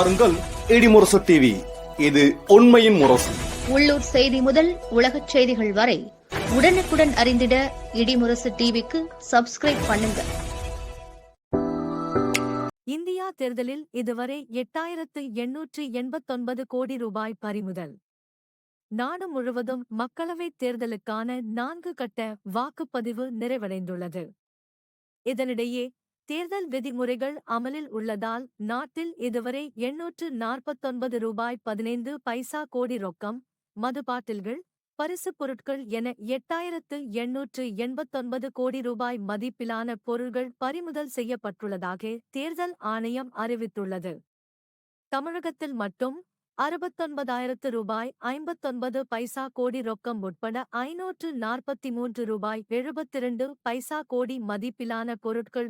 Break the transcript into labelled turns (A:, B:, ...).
A: பாருங்கள் இடிமுரசு டிவி. இது உண்மையின் முரசு.
B: உள்ளூர் செய்தி முதல் உலகச் செய்திகள் வரை உடனுக்குடன் அறிந்திட இடிமுரசு டிவிக்கு சப்ஸ்கிரைப் பண்ணுங்க.
C: இந்தியா தேர்தலில் இதுவரை 8889 கோடி ரூபாய் பறிமுதல். நாடு முழுவதும் மக்களவைத் தேர்தலுக்கான 4 கட்ட வாக்குப்பதிவு நிறைவடைந்துள்ளது. இதனிடையே தேர்தல் விதிமுறைகள் அமலில் உள்ளதால் நாட்டில் இதுவரை 849 ரூபாய் 15 பைசா கோடி ரொக்கம், மது பாட்டில்கள், பரிசுப் பொருட்கள் என 8889 கோடி ரூபாய் மதிப்பிலான பொருள்கள் பறிமுதல் செய்யப்பட்டுள்ளதாக தேர்தல் ஆணையம் அறிவித்துள்ளது. தமிழகத்தில் மட்டும் 69,000 ரூபாய் 59 பைசா கோடி ரொக்கம் உட்பட 543 ரூபாய் 72 பைசா கோடி மதிப்பிலான பொருட்கள்